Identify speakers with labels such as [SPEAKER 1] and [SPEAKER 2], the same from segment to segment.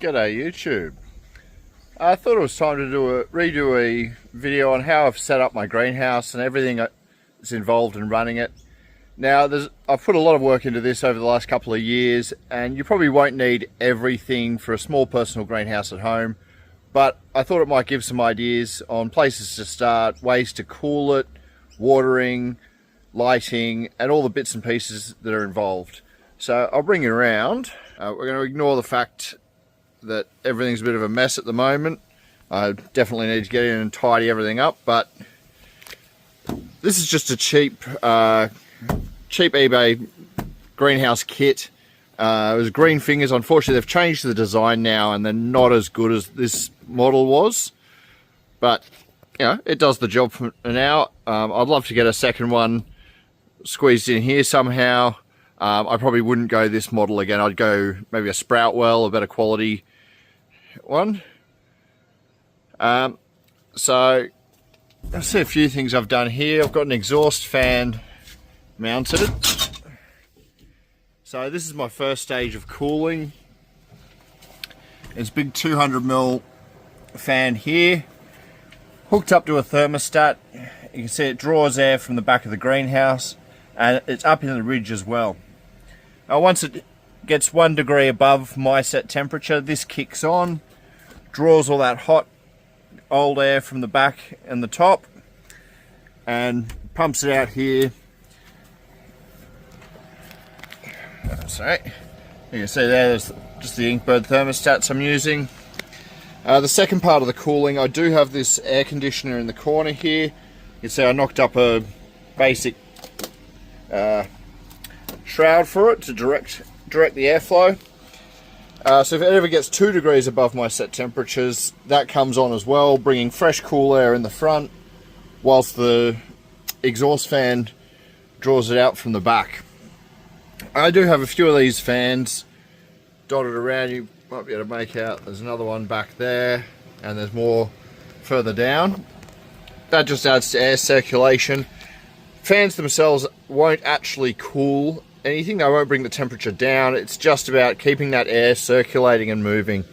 [SPEAKER 1] G'day YouTube. I thought it was time to redo a video on how I've set up my greenhouse and everything that's involved in running it. Now I've put a lot of work into this over the last couple of years, and you probably won't need everything for a small personal greenhouse at home, but I thought it might give some ideas on places to start, ways to cool it, watering, lighting, and all the bits and pieces that are involved. So I'll bring you around. We're going to ignore the fact that everything's a bit of a mess at the moment. I definitely need to get in and tidy everything up, but this is just a cheap eBay greenhouse kit. It was Green Fingers. Unfortunately, they've changed the design now and they're not as good as this model was, but you know, it does the job for now. I'd love to get a second one squeezed in here somehow. I probably wouldn't go this model again. I'd go maybe a Sproutwell, a better quality one. So let's see a few things I've done here. I've got an exhaust fan mounted. So this is my first stage of cooling. It's a big 200mm fan here, hooked up to a thermostat. You can see it draws air from the back of the greenhouse, and it's up in the ridge as well. Now once it gets 1 degree above my set temperature, this kicks on, draws all that hot old air from the back and the top, and pumps it out here. Sorry, you can see there's just the Inkbird thermostats I'm using. The second part of the cooling, I do have this air conditioner in the corner here. You can see I knocked up a basic shroud for it to direct the airflow. So if it ever gets 2 degrees above my set temperatures, that comes on as well, bringing fresh cool air in the front, whilst the exhaust fan draws it out from the back. I do have a few of these fans dotted around. You might be able to make out there's another one back there, and there's more further down. That just adds to air circulation. Fans themselves won't actually cool anything. They won't bring the temperature down. It's just about keeping that air circulating and moving.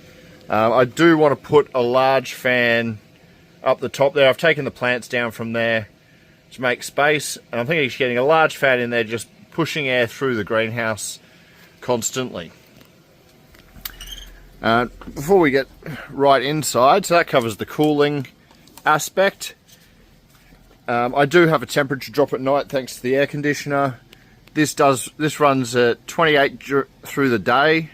[SPEAKER 1] I do want to put a large fan up the top there. I've taken the plants down from there to make space, and I'm thinking of getting a large fan in there, just pushing air through the greenhouse constantly. Before we get right inside, so that covers the cooling aspect. I do have a temperature drop at night thanks to the air conditioner. This runs at 28 through the day,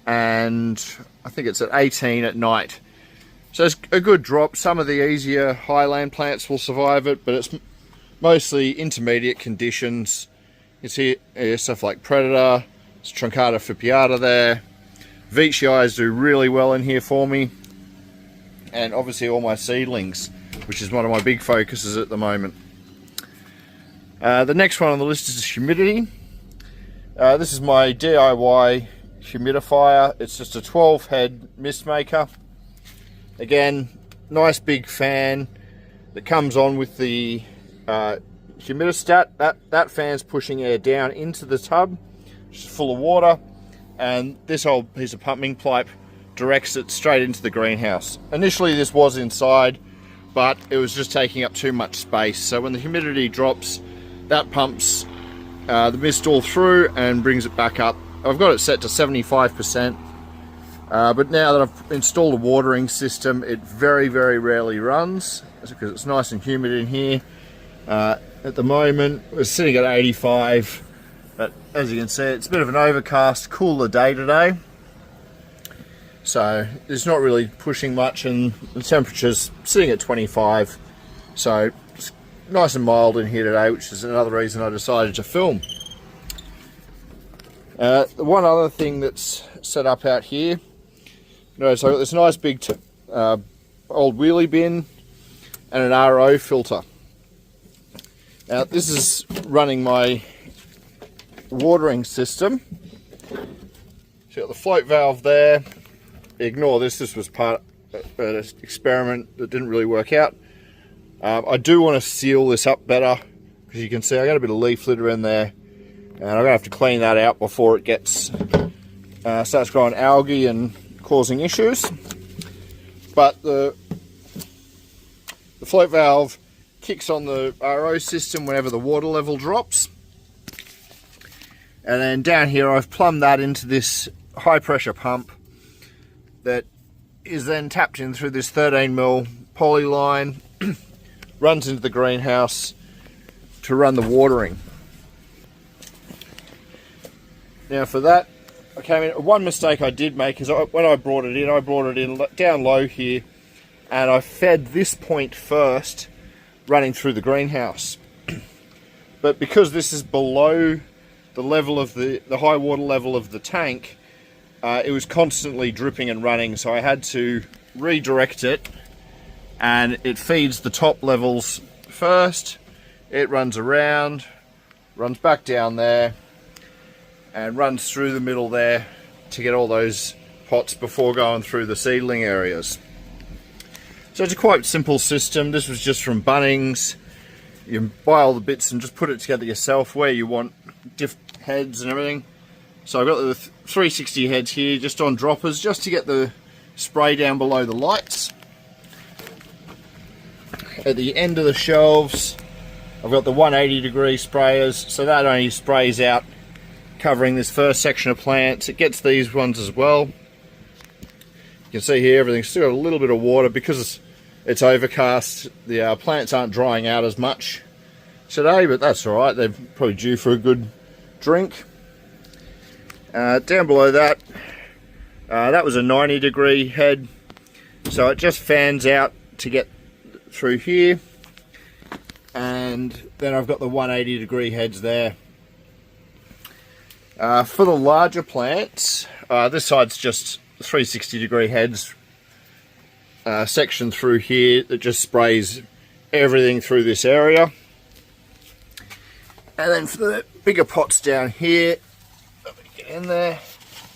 [SPEAKER 1] and I think it's at 18 at night. So it's a good drop. Some of the easier highland plants will survive it, but it's mostly intermediate conditions. You see stuff like Predator, Truncata Fipiata there. Veitchii do really well in here for me, and obviously all my seedlings, which is one of my big focuses at the moment. The next one on the list is Humidity. This is my DIY humidifier. It's just a 12 head mist maker. Again, nice big fan that comes on with the humidistat. That fan's pushing air down into the tub, which is full of water, and this old piece of pumping pipe directs it straight into the greenhouse. Initially this was inside, but it was just taking up too much space. So when the humidity drops, that pumps the mist all through and brings it back up. I've got it set to 75%, but now that I've installed a watering system, it very, very rarely runs because it's nice and humid in here. At the moment we're sitting at 85, but as you can see, it's a bit of an overcast, cooler day today, so it's not really pushing much, and the temperature's sitting at 25, so it's nice and mild in here today, which is another reason I decided to film. One other thing that's set up out here, notice I've got this nice big old wheelie bin and an RO filter. Now this is running my watering system. So you've got the float valve there. Ignore this, this was part of an experiment that didn't really work out. I do want to seal this up better, because you can see I got a bit of leaf litter in there, and I'm going to have to clean that out before it gets starts growing algae and causing issues. But the float valve kicks on the RO system whenever the water level drops. And then down here I've plumbed that into this high pressure pump that is then tapped in through this 13mm poly line, runs into the greenhouse to run the watering. Now for that, one mistake I did make is when I brought it in down low here, and I fed this point first, running through the greenhouse. But because this is below the level of the high water level of the tank, it was constantly dripping and running, so I had to redirect it, and it feeds the top levels first, it runs around, runs back down there, and runs through the middle there to get all those pots before going through the seedling areas. So it's a quite simple system. This was just from Bunnings. You buy all the bits and just put it together yourself where you want different heads and everything. So I've got the 360 heads here just on droppers, just to get the spray down below the lights. At the end of the shelves, I've got the 180-degree sprayers, so that only sprays out covering this first section of plants. It gets these ones as well. You can see here everything's still got a little bit of water because it's overcast. The plants aren't drying out as much today, but that's alright, they're probably due for a good drink. Down below that, that was a 90-degree head, so it just fans out to get through here, and then I've got the 180-degree heads there. For the larger plants, this side's just 360-degree heads section through here that just sprays everything through this area. And then for the bigger pots down here, let me get in there,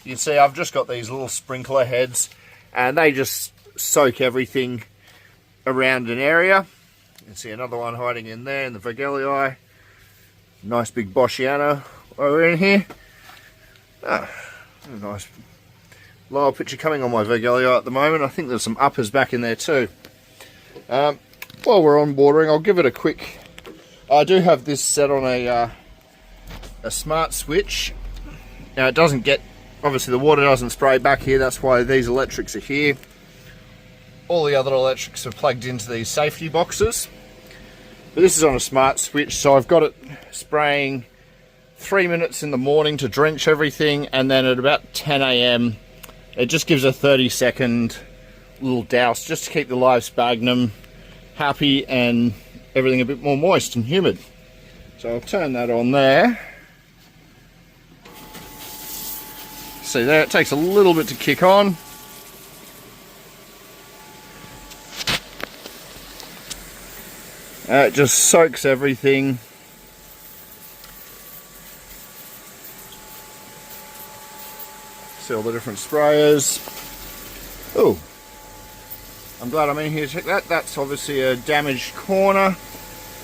[SPEAKER 1] you can see I've just got these little sprinkler heads, and they just soak everything around an area. You can see another one hiding in there in the Vergelii. Nice big Boschiana over in here. Nice lower picture coming on my Vergelii at the moment. I think there's some uppers back in there too. While we're on watering, I'll give it a quick... I do have this set on a smart switch. Now it doesn't get... Obviously the water doesn't spray back here, that's why these electrics are here. All the other electrics are plugged into these safety boxes. But this is on a smart switch, so I've got it spraying 3 minutes in the morning to drench everything, and then at about 10 AM it just gives a 30-second little douse just to keep the live sphagnum happy and everything a bit more moist and humid. So I'll turn that on there. See there, it takes a little bit to kick on. It just soaks everything. See all the different sprayers. Oh, I'm glad I'm in here to check that. That's obviously a damaged corner.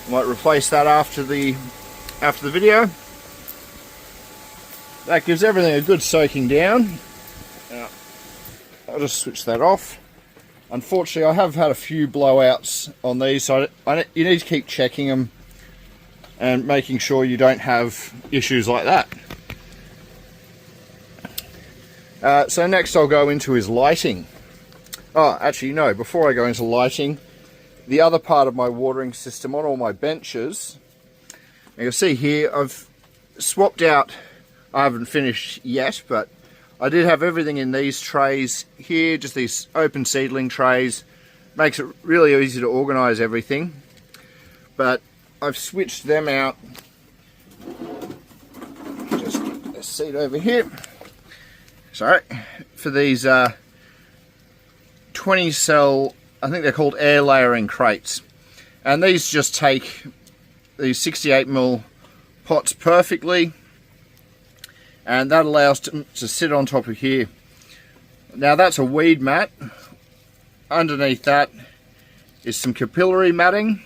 [SPEAKER 1] Might replace that after the video. That gives everything a good soaking down. Now, I'll just switch that off. Unfortunately, I have had a few blowouts on these, so you need to keep checking them and making sure you don't have issues like that. So next I'll go into his lighting. Oh, actually no, before I go into lighting, the other part of my watering system on all my benches, you'll see here I've swapped out, I haven't finished yet, but I did have everything in these trays here, just these open seedling trays. Makes it really easy to organise everything. But I've switched them out. Just get this seed over here. Sorry, for these 20 cell, I think they're called air layering crates. And these just take these 68mm pots perfectly. And that allows to sit on top of here. Now that's a weed mat. Underneath that is some capillary matting,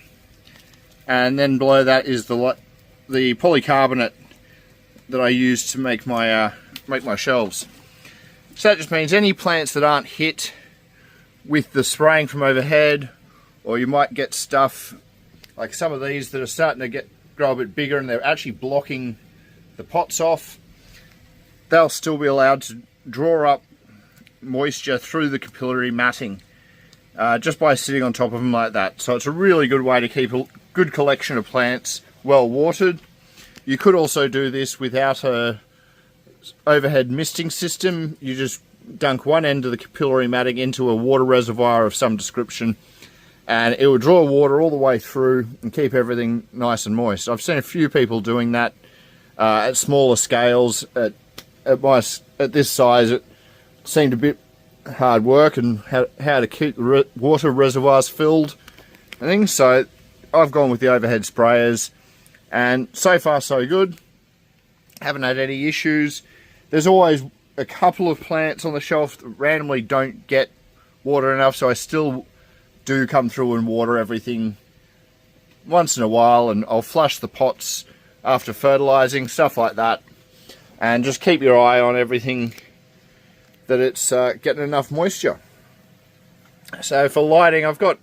[SPEAKER 1] and then below that is the polycarbonate that I use to make my shelves. So that just means any plants that aren't hit with the spraying from overhead, or you might get stuff like some of these that are starting to grow a bit bigger and they're actually blocking the pots off, they'll still be allowed to draw up moisture through the capillary matting just by sitting on top of them like that. So it's a really good way to keep a good collection of plants well watered. You could also do this without a overhead misting system. You just dunk one end of the capillary matting into a water reservoir of some description, and it will draw water all the way through and keep everything nice and moist. I've seen a few people doing that at smaller scales. At this size, it seemed a bit hard work, and how to keep the water reservoirs filled and things. So I've gone with the overhead sprayers, and so far so good. Haven't had any issues. There's always a couple of plants on the shelf that randomly don't get water enough, so I still do come through and water everything once in a while, and I'll flush the pots after fertilizing, stuff like that. And just keep your eye on everything that it's getting enough moisture. So for lighting, I've got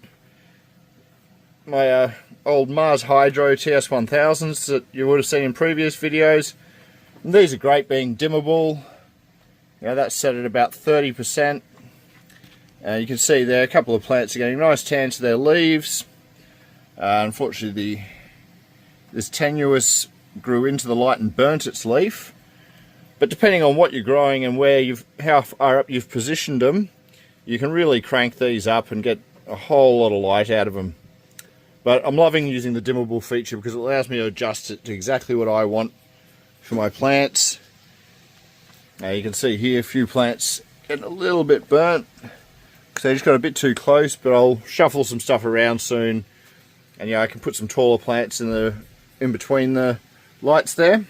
[SPEAKER 1] my old Mars Hydro TS1000s that you would have seen in previous videos. And these are great being dimmable. You know, that's set at about 30%. You can see there a couple of plants are getting nice tan to their leaves. Unfortunately, this tenuous grew into the light and burnt its leaf. But depending on what you're growing and how far up you've positioned them, you can really crank these up and get a whole lot of light out of them. But I'm loving using the dimmable feature because it allows me to adjust it to exactly what I want for my plants. Now you can see here a few plants getting a little bit burnt because they just got a bit too close, but I'll shuffle some stuff around soon, and I can put some taller plants in between the lights there.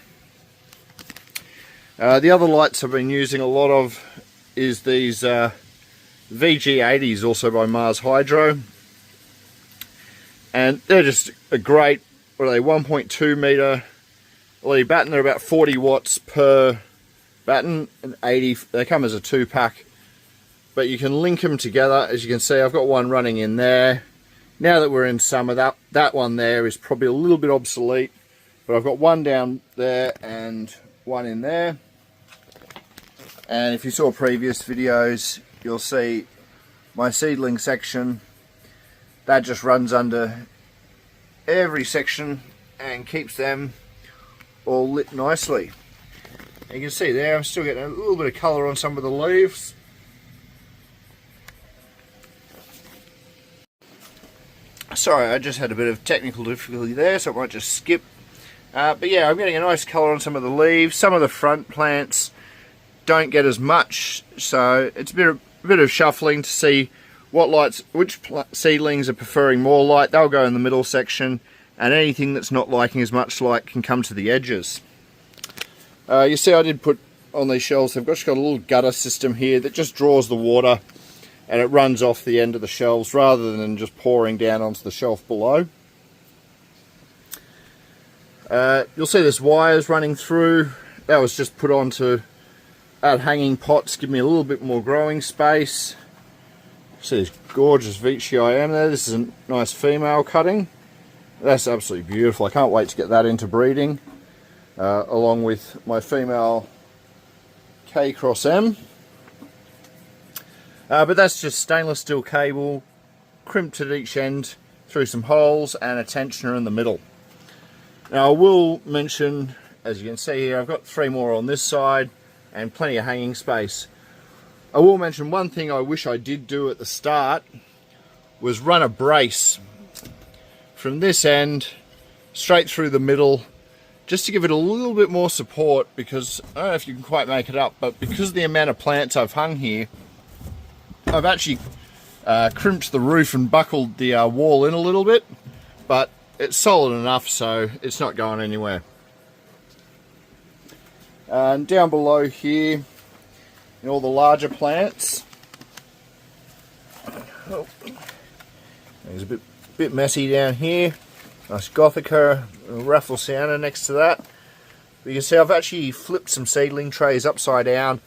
[SPEAKER 1] The other lights I've been using a lot of is these VG80s, also by Mars Hydro, and they're just a great, what are they, 1.2 meter LED batten. They're about 40 watts per batten, and 80, they come as a 2-pack, but you can link them together. As you can see, I've got one running in there. Now that we're in summer, that one there is probably a little bit obsolete, but I've got one down there and one in there. And if you saw previous videos, you'll see my seedling section, that just runs under every section and keeps them all lit nicely. You can see there I'm still getting a little bit of colour on some of the leaves. Sorry, I just had a bit of technical difficulty there, so I might just skip. But yeah, I'm getting a nice colour on some of the leaves. Some of the front plants don't get as much, so it's a bit of shuffling to see which seedlings are preferring more light. They'll go in the middle section, and anything that's not liking as much light can come to the edges. You see I did put on these shelves, they've just got a little gutter system here that just draws the water and it runs off the end of the shelves rather than just pouring down onto the shelf below. You'll see there's wires running through. That was just put on to add hanging pots, give me a little bit more growing space. See this gorgeous Veitchii there. This is a nice female cutting. That's absolutely beautiful. I can't wait to get that into breeding, along with my female K Cross M. But that's just stainless steel cable, crimped at each end through some holes, and a tensioner in the middle. Now I will mention, as you can see here, I've got 3 more on this side and plenty of hanging space. I will mention one thing I wish I did do at the start was run a brace from this end straight through the middle, just to give it a little bit more support, because I don't know if you can quite make it up, but because of the amount of plants I've hung here, I've actually crimped the roof and buckled the wall in a little bit, but it's solid enough so it's not going anywhere. And down below here, in all the larger plants, it's a bit messy down here. Nice Gothica, a Rafflesiana next to that. But you can see I've actually flipped some seedling trays upside down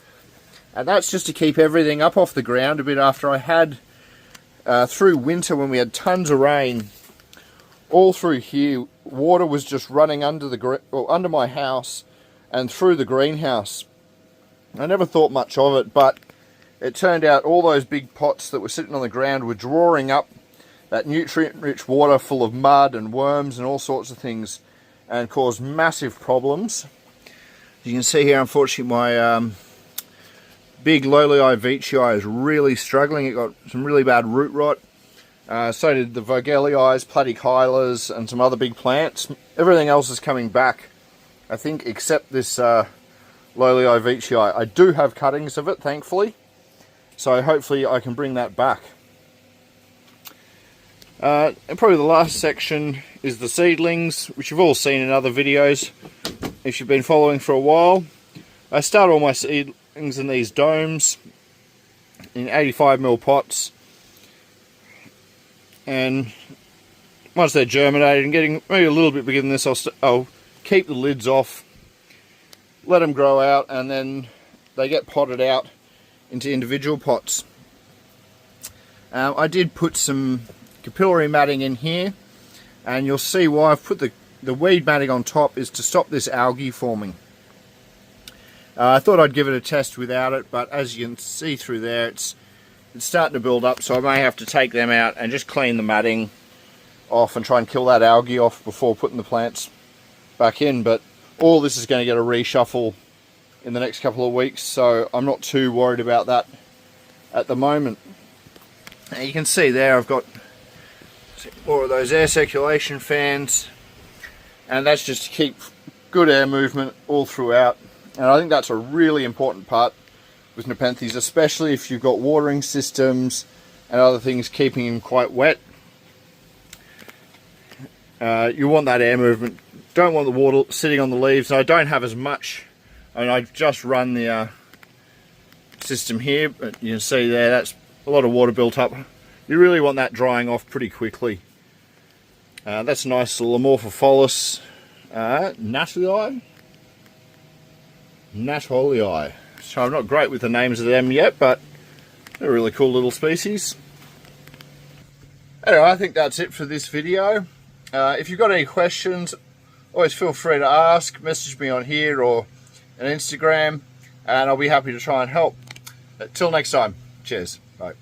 [SPEAKER 1] And that's just to keep everything up off the ground a bit after I had, through winter when we had tons of rain, all through here, water was just running under my house and through the greenhouse. I never thought much of it, but it turned out all those big pots that were sitting on the ground were drawing up that nutrient-rich water full of mud and worms and all sorts of things, and caused massive problems. You can see here, unfortunately, my big Lolii veitchii is really struggling. It got some really bad root rot. So did the Vogeliis, Platyhylas, and some other big plants. Everything else is coming back, I think, except this Lolii veitchii. I do have cuttings of it, thankfully, so hopefully I can bring that back. And probably the last section is the seedlings, which you've all seen in other videos if you've been following for a while. I start all my seedlings in these domes in 85mm pots, and once they're germinated and getting maybe a little bit bigger than this, I'll keep the lids off, let them grow out, and then they get potted out into individual pots. I did put some capillary matting in here, and you'll see why I've put the weed matting on top is to stop this algae forming. I thought I'd give it a test without it, but as you can see through there, it's starting to build up, so I may have to take them out and just clean the matting off and try and kill that algae off before putting the plants back in. But all this is going to get a reshuffle in the next couple of weeks, so I'm not too worried about that at the moment. Now you can see there I've got more of those air circulation fans, and that's just to keep good air movement all throughout. And I think that's a really important part with nepenthes, especially if you've got watering systems and other things keeping them quite wet. You want that air movement. Don't want the water sitting on the leaves. I don't have as much. I mean, I've just run the system here, but you can see there that's a lot of water built up. You really want that drying off pretty quickly. That's a nice little Amorphophallus Natolii. So I'm not great with the names of them yet, but they're a really cool little species. Anyway, I think that's it for this video. If you've got any questions, always feel free to ask. Message me on here or on Instagram, and I'll be happy to try and help. Till next time, cheers. Bye.